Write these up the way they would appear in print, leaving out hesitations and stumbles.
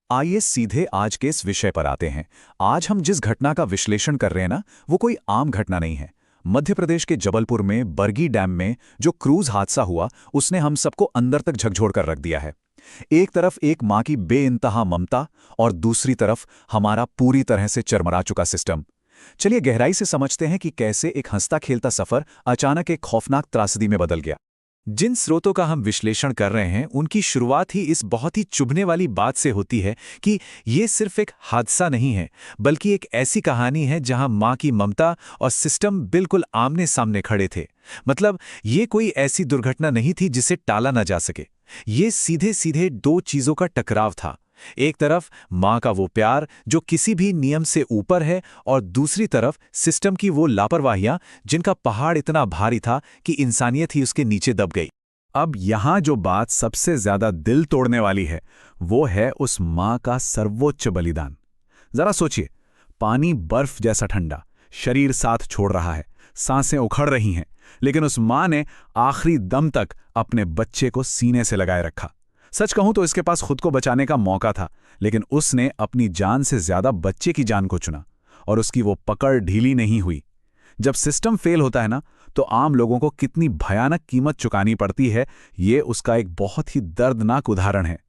आइए सीधे आज के इस विषय पर आते हैं। आज हम जिस घटना का विश्लेषण कर रहे हैं ना, वो कोई आम घटना नहीं है। मध्य प्रदेश के जबलपुर में बरगी डैम में जो क्रूज हादसा हुआ, उसने हम सबको अंदर तक झकझोर कर रख दिया है। एक तरफ एक माँ की बेइंतहा ममता और दूसरी तरफ हमारा पूरी तरह से चरमरा चुका सिस्टम। चलिए गहराई से समझते हैं कि कैसे एक हंसता खेलता सफर अचानक एक खौफनाक त्रासदी में बदल गया। जिन स्रोतों का हम विश्लेषण कर रहे हैं, उनकी शुरुआत ही इस बहुत ही चुभने वाली बात से होती है कि ये सिर्फ एक हादसा नहीं है, बल्कि एक ऐसी कहानी है जहां मां की ममता और सिस्टम बिल्कुल आमने सामने खड़े थे। मतलब ये कोई ऐसी दुर्घटना नहीं थी जिसे टाला ना जा सके। ये सीधे सीधे दो चीजों का टकराव था। एक तरफ मां का वो प्यार जो किसी भी नियम से ऊपर है, और दूसरी तरफ सिस्टम की वो लापरवाहियां जिनका पहाड़ इतना भारी था कि इंसानियत ही उसके नीचे दब गई। अब यहां जो बात सबसे ज्यादा दिल तोड़ने वाली है, वो है उस मां का सर्वोच्च बलिदान। जरा सोचिए, पानी बर्फ जैसा ठंडा, शरीर साथ छोड़ रहा है, सांसें उखड़ रही हैं, लेकिन उस मां ने आखिरी दम तक अपने बच्चे को सीने से लगाए रखा। सच कहूं तो इसके पास खुद को बचाने का मौका था, लेकिन उसने अपनी जान से ज्यादा बच्चे की जान को चुना, और उसकी वो पकड़ ढीली नहीं हुई। जब सिस्टम फेल होता है ना, तो आम लोगों को कितनी भयानक कीमत चुकानी पड़ती है, ये उसका एक बहुत ही दर्दनाक उदाहरण है।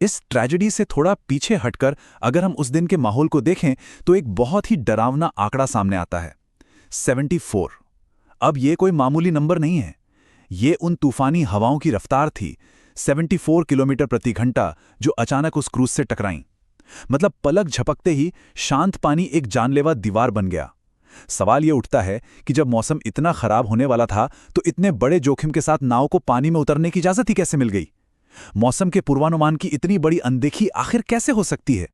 इस ट्रेजेडी से थोड़ा पीछे हटकर अगर हम उस दिन के माहौल को देखें, तो एक बहुत ही डरावना आंकड़ा सामने आता है, 74। अब ये कोई मामूली नंबर नहीं है, ये उन तूफानी हवाओं की रफ्तार थी, 74 किलोमीटर प्रति घंटा, जो अचानक उस क्रूज से टकराईं। मतलब पलक झपकते ही शांत पानी एक जानलेवा दीवार बन गया। सवाल ये उठता है कि जब मौसम इतना खराब होने वाला था, तो इतने बड़े जोखिम के साथ नाव को पानी में उतरने की इजाजत ही कैसे मिल गई? मौसम के पूर्वानुमान की इतनी बड़ी अनदेखी आखिर कैसे हो सकती है?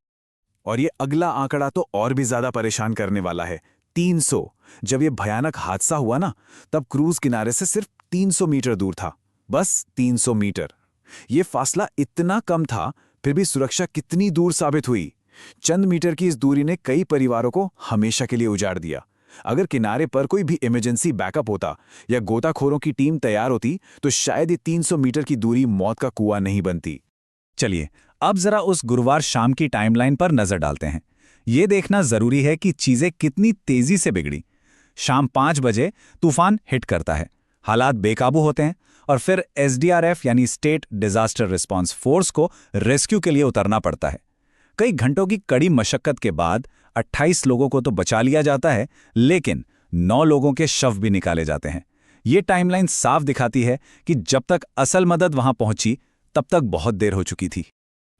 और ये अगला आंकड़ा तो और भी ज्यादा परेशान करने वाला है, 300। जब ये भयानक हादसा हुआ ना, तब क्रूज किनारे से सिर्फ 300 मीटर दूर था, बस 300 मीटर। ये फासला इतना कम था, फिर भी सुरक्षा कितनी दूर साबित हुई। चंद मीटर की इस दूरी ने कई परिवारों को हमेशा के लिए उजाड़ दिया। अगर किनारे पर कोई भी इमरजेंसी बैकअप होता या गोताखोरों की टीम तैयार होती, तो शायद ये 300 मीटर की दूरी मौत का कुआं नहीं बनती। चलिए अब जरा उस गुरुवार शाम की टाइमलाइन पर नजर डालते हैं। ये देखना जरूरी है कि चीजें कितनी तेजी से बिगड़ी। शाम 5 बजे तूफान हिट करता है, हालात बेकाबू होते हैं, और फिर एसडीआरएफ यानी स्टेट डिजास्टर रिस्पांस फोर्स को रेस्क्यू के लिए उतरना पड़ता है। कई घंटों की कड़ी मशक्कत के बाद 28 लोगों को तो बचा लिया जाता है, लेकिन 9 लोगों के शव भी निकाले जाते हैं। ये टाइमलाइन साफ दिखाती है कि जब तक असल मदद वहां पहुंची, तब तक बहुत देर हो चुकी थी।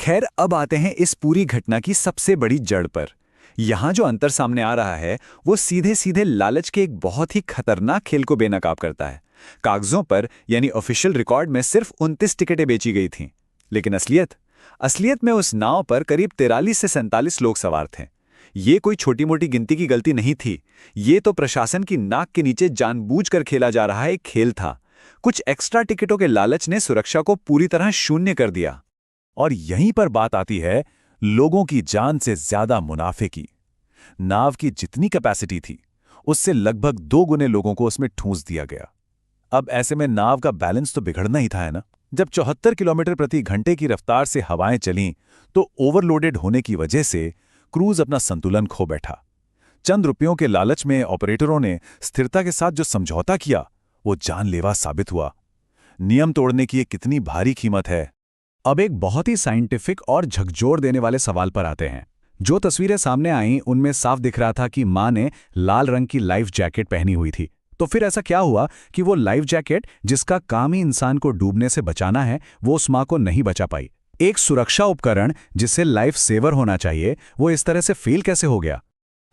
खैर, अब आते हैं इस पूरी घटना की सबसे बड़ी जड़ पर। यहां जो अंतर सामने आ रहा है, वो सीधे सीधे लालच के एक बहुत ही खतरनाक खेल को बेनकाब करता है। कागजों पर यानी ऑफिशियल रिकॉर्ड में सिर्फ 29 टिकटें बेची गई थीं, लेकिन असलियत में उस नाव पर करीब 43 से 47 लोग सवार थे। ये कोई छोटी मोटी गिनती की गलती नहीं थी, ये तो प्रशासन की नाक के नीचे जानबूझकर खेला जा रहा एक खेल था। कुछ एक्स्ट्रा टिकटों के लालच ने सुरक्षा को पूरी तरह शून्य कर दिया। और यहीं पर बात आती है लोगों की जान से ज्यादा मुनाफे की। नाव की जितनी कैपेसिटी थी, उससे लगभग 2 गुने लोगों को उसमें ठूंस दिया गया। अब ऐसे में नाव का बैलेंस तो बिगड़ना ही था, है ना? जब 74 किलोमीटर प्रति घंटे की रफ्तार से हवाएं चलीं, तो ओवरलोडेड होने की वजह से क्रूज अपना संतुलन खो बैठा। चंद रुपयों के लालच में ऑपरेटरों ने स्थिरता के साथ जो समझौता किया, वो जानलेवा साबित हुआ। नियम तोड़ने की ये कितनी भारी कीमत है। अब एक बहुत ही साइंटिफिक और झकझोर देने वाले सवाल पर आते हैं। जो तस्वीरें सामने आईं, उनमें साफ दिख रहा था कि मां ने लाल रंग की लाइफ जैकेट पहनी हुई थी। तो फिर ऐसा क्या हुआ कि वो लाइफ जैकेट, जिसका काम ही इंसान को डूबने से बचाना है, वो उस मां को नहीं बचा पाई? एक सुरक्षा उपकरण जिसे लाइफ सेवर होना चाहिए, वो इस तरह से फेल कैसे हो गया?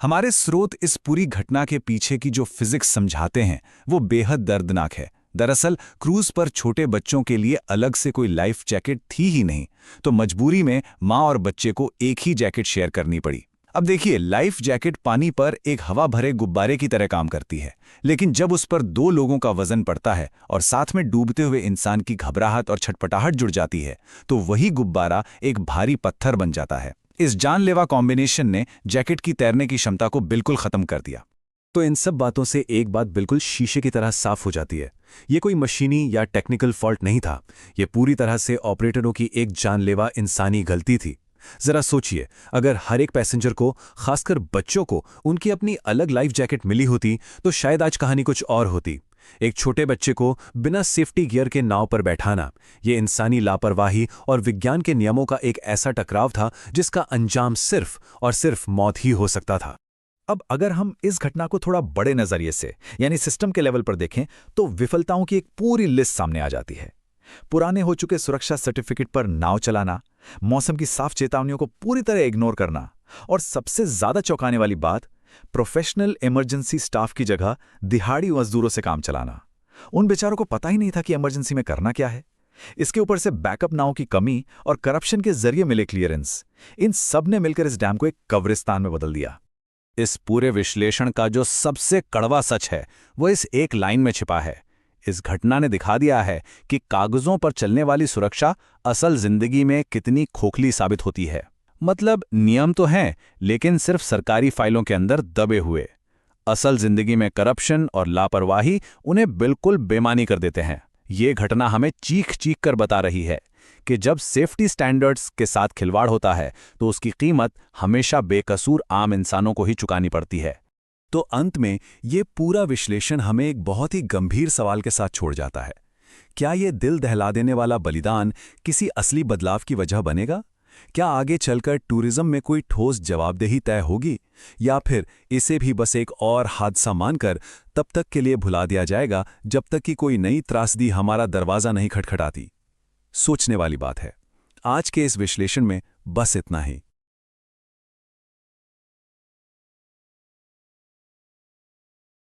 हमारे स्रोत इस पूरी घटना के पीछे की जो फिजिक्स समझाते हैं, वो बेहद दर्दनाक है। दरअसल क्रूज पर छोटे बच्चों के लिए अलग से कोई लाइफ जैकेट थी ही नहीं, तो मजबूरी में मां और बच्चे को एक ही जैकेट शेयर करनी पड़ी। अब देखिए, लाइफ जैकेट पानी पर एक हवा भरे गुब्बारे की तरह काम करती है, लेकिन जब उस पर 2 लोगों का वजन पड़ता है और साथ में डूबते हुए इंसान की घबराहट और छटपटाहट जुड़ जाती है, तो वही गुब्बारा एक भारी पत्थर बन जाता है। इस जानलेवा कॉम्बिनेशन ने जैकेट की तैरने की क्षमता को बिल्कुल खत्म कर दिया। तो इन सब बातों से एक बात बिल्कुल शीशे की तरह साफ हो जाती है, ये कोई मशीनी या टेक्निकल फॉल्ट नहीं था, ये पूरी तरह से ऑपरेटरों की एक जानलेवा इंसानी गलती थी। जरा सोचिए, अगर हर एक पैसेंजर को, खासकर बच्चों को, उनकी अपनी अलग लाइफ जैकेट मिली होती तो शायद आज कहानी कुछ और होती। एक छोटे बच्चे को बिना सेफ्टी गियर के नाव पर बैठाना, ये इंसानी लापरवाही और विज्ञान के नियमों का एक ऐसा टकराव था जिसका अंजाम सिर्फ और सिर्फ मौत ही हो सकता था। अब अगर हम इस घटना को थोड़ा बड़े नजरिए से यानी सिस्टम के लेवल पर देखें तो विफलताओं की एक पूरी लिस्ट सामने आ जाती है। पुराने हो चुके सुरक्षा सर्टिफिकेट पर नाव चलाना, मौसम की साफ चेतावनियों को पूरी तरह इग्नोर करना, और सबसे ज्यादा चौंकाने वाली बात, प्रोफेशनल इमरजेंसी स्टाफ की जगह दिहाड़ी मजदूरों से काम चलाना। उन बेचारों को पता ही नहीं था कि इमरजेंसी में करना क्या है। इसके ऊपर से बैकअप नाव की कमी और करप्शन के जरिए मिले क्लियरेंस, इन सब ने मिलकर इस डैम को एक कब्रिस्तान में बदल दिया। इस पूरे विश्लेषण का जो सबसे कड़वा सच है वो इस एक लाइन में छिपा है। इस घटना ने दिखा दिया है कि कागजों पर चलने वाली सुरक्षा असल जिंदगी में कितनी खोखली साबित होती है। मतलब नियम तो हैं, लेकिन सिर्फ सरकारी फाइलों के अंदर दबे हुए। असल जिंदगी में करप्शन और लापरवाही उन्हें बिल्कुल बेमानी कर देते हैं। ये घटना हमें चीख चीख कर बता रही है कि जब सेफ्टी स्टैंडर्ड्स के साथ खिलवाड़ होता है तो उसकी कीमत हमेशा बेकसूर आम इंसानों को ही चुकानी पड़ती है। तो अंत में ये पूरा विश्लेषण हमें एक बहुत ही गंभीर सवाल के साथ छोड़ जाता है। क्या ये दिल दहला देने वाला बलिदान किसी असली बदलाव की वजह बनेगा? क्या आगे चलकर टूरिज्म में कोई ठोस जवाबदेही तय होगी, या फिर इसे भी बस एक और हादसा मानकर तब तक के लिए भुला दिया जाएगा जब तक कि कोई नई त्रासदी हमारा दरवाज़ा नहीं खटखटाती? सोचने वाली बात है। आज के इस विश्लेषण में बस इतना ही।